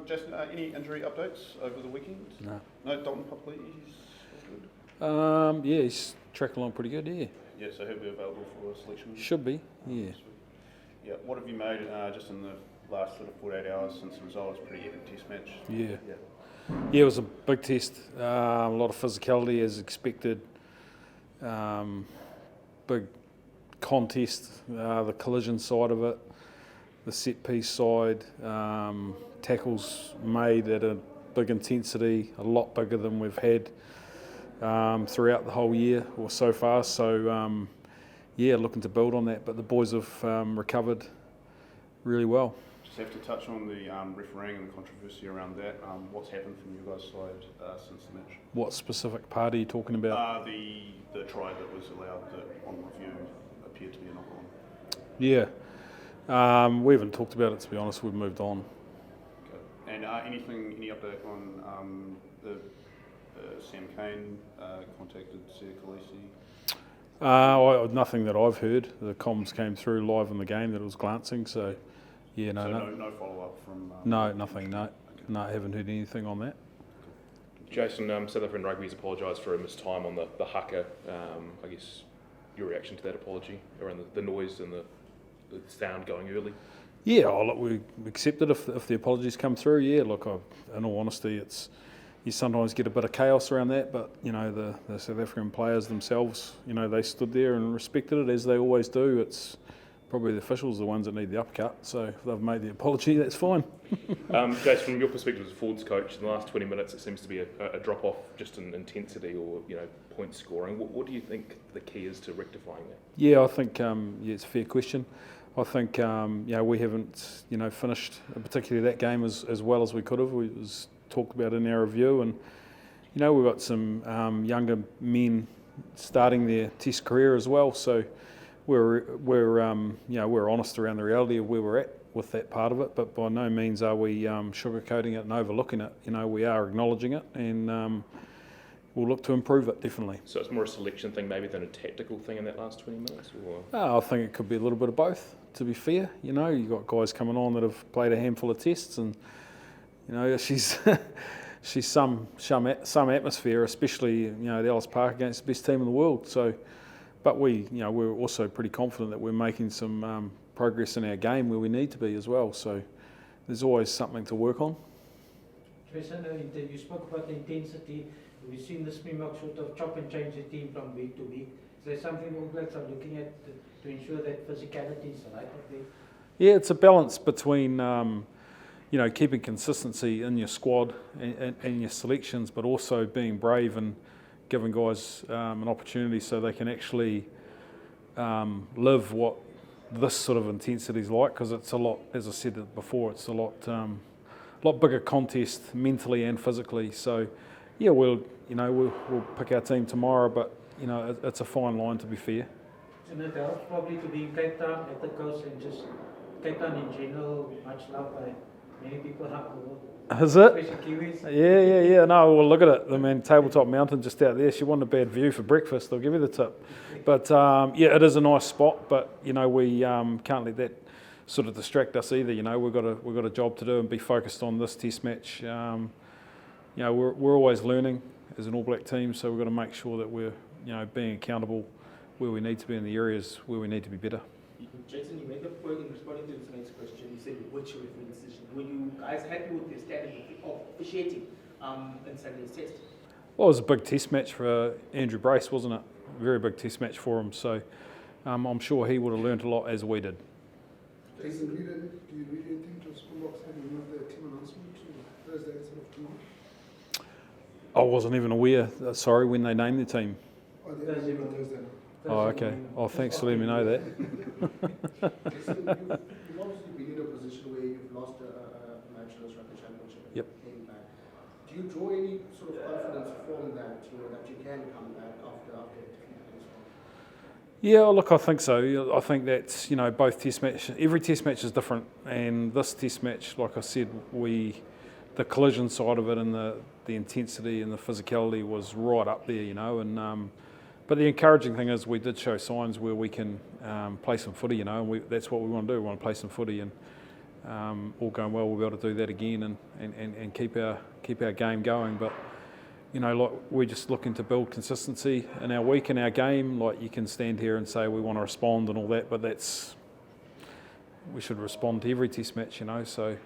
Jason, any injury updates over the weekend? No. No, Dalton Pupley, he's all good? Yeah, he's tracking along pretty good, yeah. Yeah, so he'll be available for selection? Should be, yeah. Yeah, what have you made just in the last sort of 48 hours since the result? It's a pretty epic test match. Yeah, it was a big test, a lot of physicality as expected, big contest, the collision side of it, the set piece side, tackles made at a big intensity, a lot bigger than we've had throughout the whole year or so far. So yeah, looking to build on that. But the boys have recovered really well. Just have to touch on the refereeing and the controversy around that. What's happened from your guys' side since the match? What specific part are you talking about? The try that was allowed that on review appeared to be a knock-on. Yeah, we haven't talked about it, to be honest. We've moved on. Okay. And any update on the Sam Kane contacted Sia Khaleesi? Nothing that I've heard. The comms came through live in the game that it was glancing, so yeah, no follow-up from... no, nothing, no. Okay. No, I haven't heard anything on that. Jason, South African Rugby has apologised for a missed time on the haka. I guess your reaction to that apology around the noise and the sound going early? Yeah, look, we accept it if the apologies come through. Yeah, look, in all honesty, you sometimes get a bit of chaos around that, but you know the South African players themselves, you know, they stood there and respected it as they always do. It's probably the officials the ones that need the uppercut, so if they've made the apology, that's fine. Jason, from your perspective as a forwards coach, in the last 20 minutes it seems to be a drop off just in intensity or point scoring. What do you think the key is to rectifying that? Yeah, I think it's a fair question. I think we haven't finished particularly that game as well as we could have. We was talked about in our review, and we've got some younger men starting their Test career as well. So we're honest around the reality of where we're at with that part of it, but by no means are we sugarcoating it and overlooking it. We are acknowledging it, and we'll look to improve it, definitely. So it's more a selection thing maybe than a tactical thing in that last 20 minutes? Or? I think it could be a little bit of both, to be fair. You've got guys coming on that have played a handful of tests, and she's some atmosphere, especially at Ellis Park against the best team in the world. So, but we're also pretty confident that we're making some progress in our game where we need to be as well. So there's always something to work on. Jason, you spoke about the intensity. We've seen the Springbok sort of chop and change the team from week to week. Is there something All Blacks are looking at to ensure that physicality is right up there? Yeah, it's a balance between keeping consistency in your squad and your selections, but also being brave and giving guys an opportunity so they can actually live what this sort of intensity is like, because it's a lot, as I said before, it's a lot bigger contest mentally and physically. So yeah, we'll pick our team tomorrow, but it's a fine line, to be fair. And it helps probably to be in Cape Town at the coast, and just Cape Town in general, much loved by many people around the world. Is it? Especially Kiwis. Yeah. No, well, look at it. I mean, Tabletop Mountain just out there. If you want a bad view for breakfast, they'll give you the tip. But it is a nice spot. But we can't let that sort of distract us either. We've got a job to do and be focused on this Test match. We're always learning as an All Black team, so we've got to make sure that we're being accountable where we need to be in the areas where we need to be better. Jason, you made the point in responding to this next question. You said which referee decision. Were you guys happy with the standard of officiating in Sunday's test? Well, it was a big test match for Andrew Brace, wasn't it? A very big test match for him. So I'm sure he would have learned a lot as we did. Jason, do you read anything to Springbok's having moved their team announcement to Thursday instead of tomorrow? I wasn't even aware, when they named the team. Oh, they're Thursday. Oh, okay. Oh, thanks for letting me know that. Jason, you've obviously been in a position where you've lost a match in the Rugby Championship. Yep. Do you draw any sort of confidence from that, that you can come back after defeating this one? Yeah, look, I think so. I think that's, both test matches, every test match is different. And this test match, like I said, the collision side of it and the intensity and the physicality was right up there, and but the encouraging thing is we did show signs where we can play some footy, and that's what we want to do. We want to play some footy, and all going well, we'll be able to do that again and keep our game going. But like we're just looking to build consistency in our week and our game. Like you can stand here and say we want to respond and all that, but we should respond to every test match, So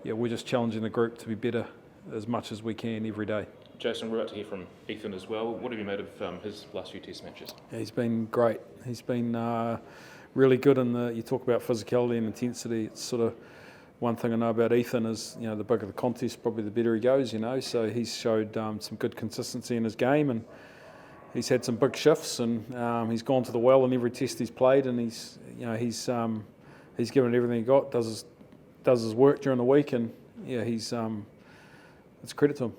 we're just challenging the group to be better as much as we can every day. Jason, we're about to hear from Ethan as well. What have you made of his last few test matches? Yeah, he's been great. He's been really good you talk about physicality and intensity. It's sort of one thing I know about Ethan is, the bigger the contest, probably the better he goes, So he's showed some good consistency in his game, and he's had some big shifts, and he's gone to the well in every test he's played, and he's given it everything he got. Does his work during the week, and it's credit to him.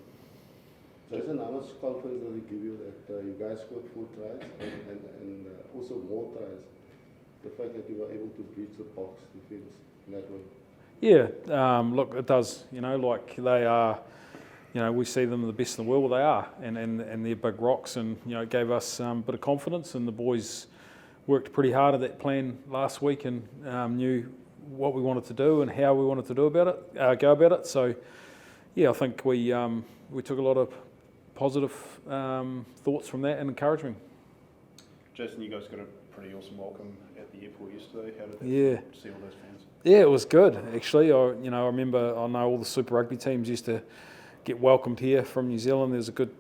Jason, how much confidence does it give you that you guys scored 4 tries and also more tries? The fact that you were able to breach the box defence in that way. Yeah, look, it does. Like they are. We see them the best in the world. They are, and they're big rocks, and it gave us a bit of confidence. And the boys worked pretty hard at that plan last week, and knew what we wanted to do and how we wanted to go about it. So, I think we took a lot of positive thoughts from that and encouragement. Jason, you guys got a pretty awesome welcome at the airport yesterday. How did that feel, see all those fans? Yeah, it was good actually. I remember I know all the Super Rugby teams used to get welcomed here from New Zealand. There's a good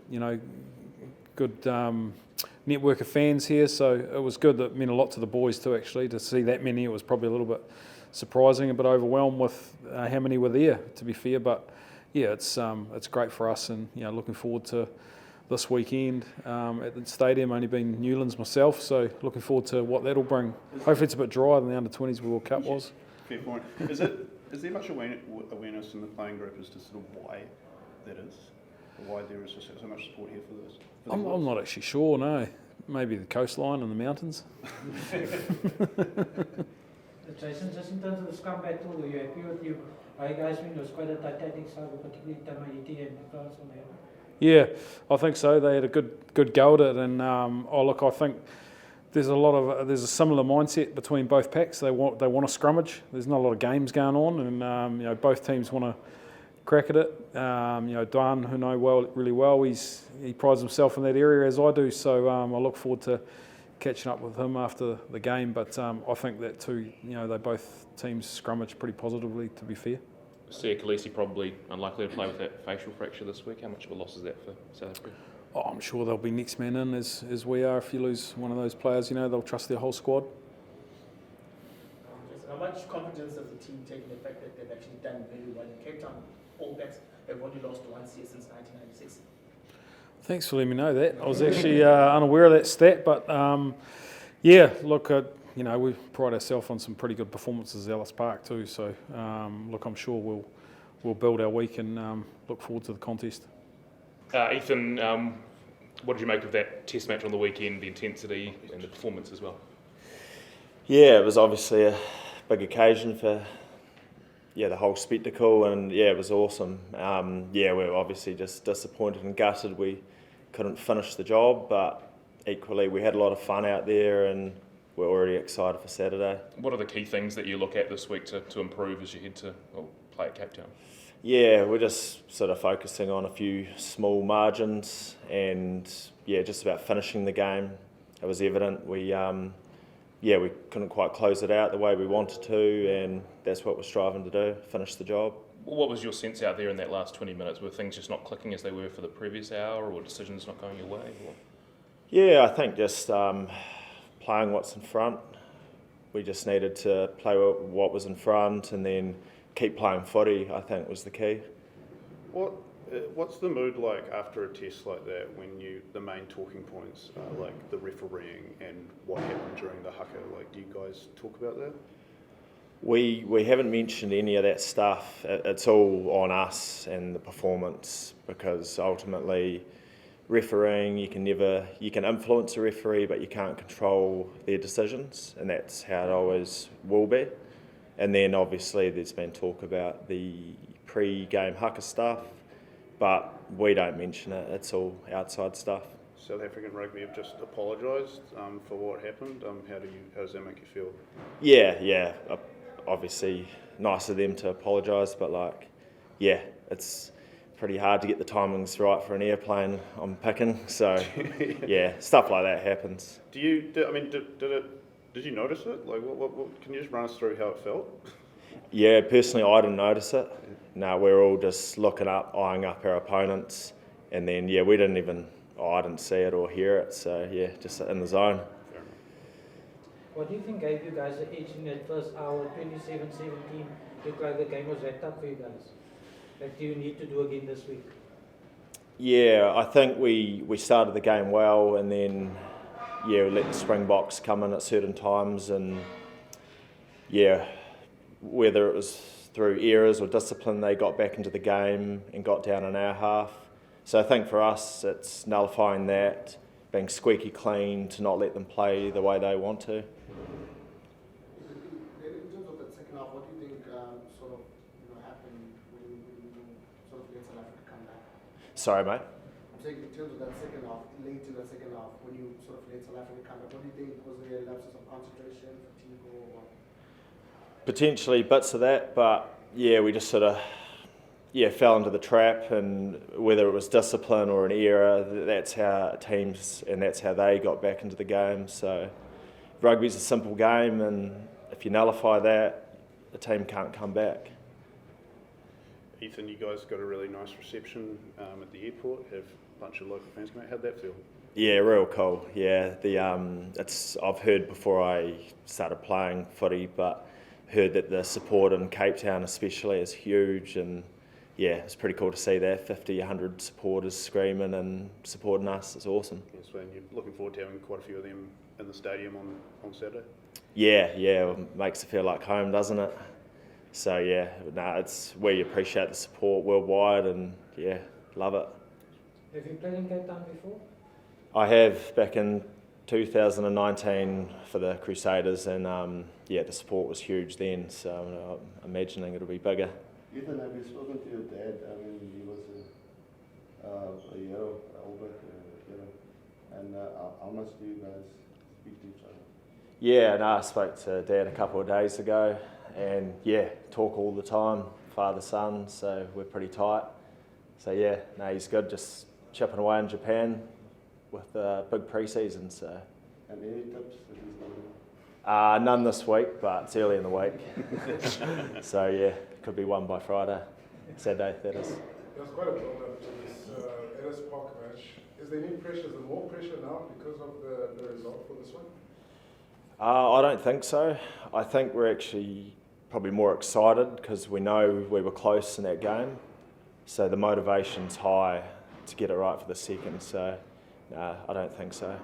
network of fans here, so it was good. That meant a lot to the boys too. Actually, to see that many, it was probably a little bit surprising, a bit overwhelmed with how many were there. To be fair, but yeah, it's great for us, and looking forward to this weekend at the stadium. Only been Newlands myself, so looking forward to what that'll bring. Hopefully, it's a bit drier than the under-20s World Cup was. Fair point. Is there much awareness in the playing group as to sort of why that is? Why there is so much support here for this? I'm not actually sure. No, maybe the coastline and the mountains. Jason, just in terms of the scrum battle, were you happy with you? I guys mean it was quite a titanic side, particularly Tamaiti and France on there. Yeah, I think so. They had a good go at it, and I think there's a similar mindset between both packs. They want a scrummage. There's not a lot of games going on, and both teams want to crack at it. Dan, who know really well, he prides himself in that area as I do. So I look forward to catching up with him after the game. But I think that too, they both teams scrummage pretty positively. To be fair. Sia Khaleesi probably unlikely to play with that facial fracture this week. How much of a loss is that for South Africa? Oh, I'm sure they'll be next man in as we are. If you lose one of those players, they'll trust their whole squad. How much confidence does the team take in the fact that they've actually done very well in Cape Town? All Blacks have only lost once here since 1996. Thanks for letting me know that. I was actually unaware of that stat, but look, we pride ourselves on some pretty good performances at Ellis Park too. So I'm sure we'll build our week and look forward to the contest. Ethan, what did you make of that test match on the weekend, the intensity and the performance as well? Yeah, it was obviously a big occasion for the whole spectacle, and it was awesome. We were obviously just disappointed and gutted we couldn't finish the job, but equally we had a lot of fun out there and we're already excited for Saturday. What are the key things that you look at this week to improve as you head to play at Cape Town? Yeah, we're just sort of focusing on a few small margins and just about finishing the game. It was evident we couldn't quite close it out the way we wanted to, and that's what we're striving to do, finish the job. What was your sense out there in that last 20 minutes? Were things just not clicking as they were for the previous hour, or decisions not going your way? Or? Yeah, I think just playing what's in front. We just needed to play what was in front and then keep playing footy, I think, was the key. What's the mood like after a test like that when the main talking points are like the refereeing and what happened during the haka? Like, do you guys talk about that? We haven't mentioned any of that stuff. It's all on us and the performance, because ultimately refereeing, you can influence a referee, but you can't control their decisions, and that's how it always will be. And then obviously there's been talk about the pre-game haka stuff, but we don't mention it. It's all outside stuff. South African Rugby have just apologised for what happened. How does that make you feel? Yeah. obviously nice of them to apologise, but like, yeah, it's pretty hard to get the timings right for an airplane I'm picking. So yeah, stuff like that happens. Did you notice it? Like, what can you just run us through how it felt? Yeah, personally, I didn't notice it. No, we're all just looking up, eyeing up our opponents, and then yeah, we didn't even. I didn't see it or hear it. So yeah, just in the zone. What do you think gave you guys the edge in that first hour, 27-17? Looked like the game was wrapped up for you guys. Like, do you need to do again this week? Yeah, I think we started the game well, and then yeah, we let the Springboks come in at certain times, and yeah, whether it was through errors or discipline, they got back into the game and got down in our half. So I think for us, it's nullifying that, being squeaky clean to not let them play the way they want to. In terms of that second half, what do you think sort of happened when you sort of let South Africa come back? Sorry, mate. I'm saying in terms of that second half, late in the second half, when you sort of let South Africa come back, what do you think? Was there lapses of concentration, fatigue, or what? Potentially bits of that, but yeah, we just sort of fell into the trap, and whether it was discipline or an error, that's how teams and that's how they got back into the game. So rugby's a simple game, and if you nullify that, the team can't come back. Ethan, you guys got a really nice reception at the airport. Have a bunch of local fans come out. How'd that feel? Yeah, real cool. Yeah, I've heard before I started playing footy, but heard that the support in Cape Town especially is huge, and yeah, it's pretty cool to see that 50, 100 supporters screaming and supporting us. It's awesome. Yes, and you're looking forward to having quite a few of them in the stadium on Saturday. Yeah, it makes it feel like home, doesn't it? So yeah, we appreciate the support worldwide, and yeah, love it. Have you played in Cape Town before? I have, back in 2019 for the Crusaders, and the support was huge then, so I'm imagining it'll be bigger. Ethan, have you spoken to your dad? I mean, he was a year older, and how much do you guys speak to each other? Yeah, I spoke to Dad a couple of days ago, and yeah, talk all the time, father-son, so we're pretty tight. So yeah, he's good, just chipping away in Japan with a big pre-season. So. And any tips that he's giving? None this week, but it's early in the week. So yeah, could be one by Friday, Saturday that is. There's quite a build-up to this Ellis Park match. Is there any pressure? Is there more pressure now because of the result for this one? I don't think so. I think we're actually probably more excited because we know we were close in that game. So the motivation's high to get it right for the second. So I don't think so.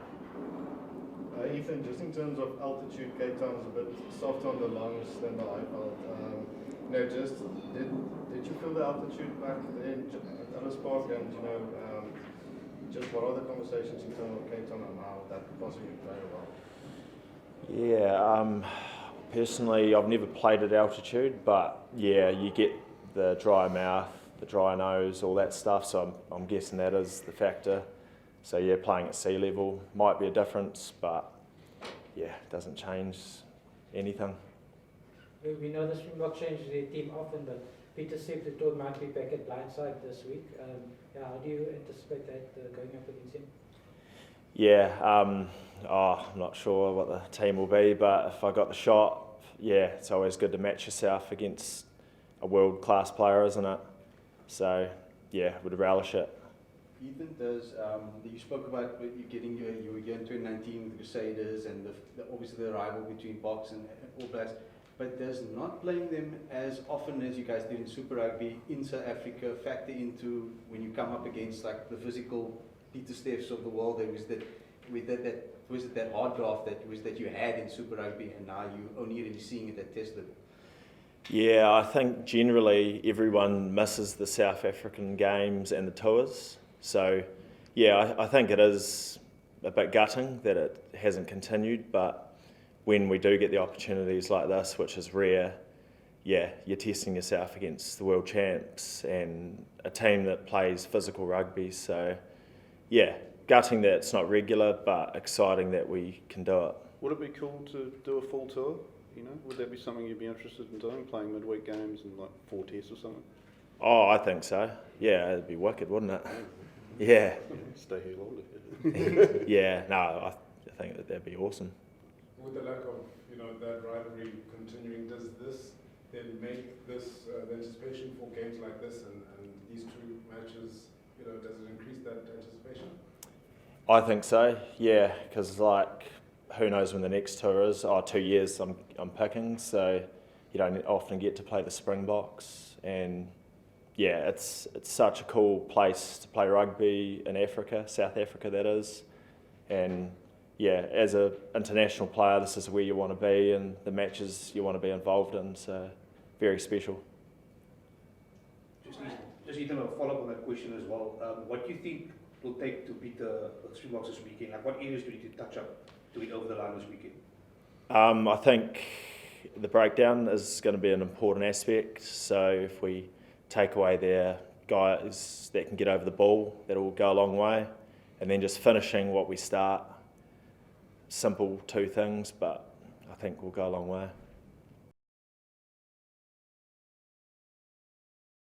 Ethan, just in terms of altitude, Cape Town is a bit softer on the lungs than the iPod. Did you feel the altitude back there at Ellis Park, and just what are the conversations in terms of Cape Town and how that could possibly play a role? Yeah, personally, I've never played at altitude, but yeah, you get the dry mouth, the dry nose, all that stuff. So I'm guessing that is the factor. So yeah, playing at sea level might be a difference, but yeah, it doesn't change anything. We know the Springbok changes their team often, but Peter said the tour might be back at blindside this week. How do you anticipate that going up against him? Yeah, I'm not sure what the team will be, but if I got the shot, yeah, it's always good to match yourself against a world-class player, isn't it? So yeah, would relish it. Ethan, you spoke about you were here in 2019 with the Crusaders, and obviously the rival between Boks and All Blacks, but does not playing them as often as you guys did in Super Rugby in South Africa factor into when you come up against like the physical Peter Steffs of the world? Was it that hard draft that you had in Super Rugby, and now you only really seeing it at test level? Yeah, I think generally everyone misses the South African games and the tours. So, yeah, I think it is a bit gutting that it hasn't continued, but when we do get the opportunities like this, which is rare, yeah, you're testing yourself against the world champs and a team that plays physical rugby. So, yeah, gutting that it's not regular, but exciting that we can do it. Would it be cool to do a full tour? You know, would that be something you'd be interested in doing, playing midweek games and like 4 tests or something? Oh, I think so. Yeah, it'd be wicked, wouldn't it? Yeah. Stay here longer. Yeah, no, I think that'd be awesome. With the lack of, that rivalry continuing, does this then make this the anticipation for games like this and these two matches, does it increase that anticipation? I think so, yeah, because who knows when the next tour is? 2 years I'm picking, so you don't often get to play the Springboks, and yeah, it's such a cool place to play rugby in Africa, South Africa that is, and yeah, as an international player, this is where you want to be and the matches you want to be involved in, so very special. Just Ethan, a follow-up on that question as well. What do you think it will take to beat the Springboks this weekend? Like, what areas do you need to touch up to get over the line this weekend? I think the breakdown is going to be an important aspect, so if we take away their guys that can get over the ball, that will go a long way, and then just finishing what we start. Simple 2 things, but I think we'll go a long way.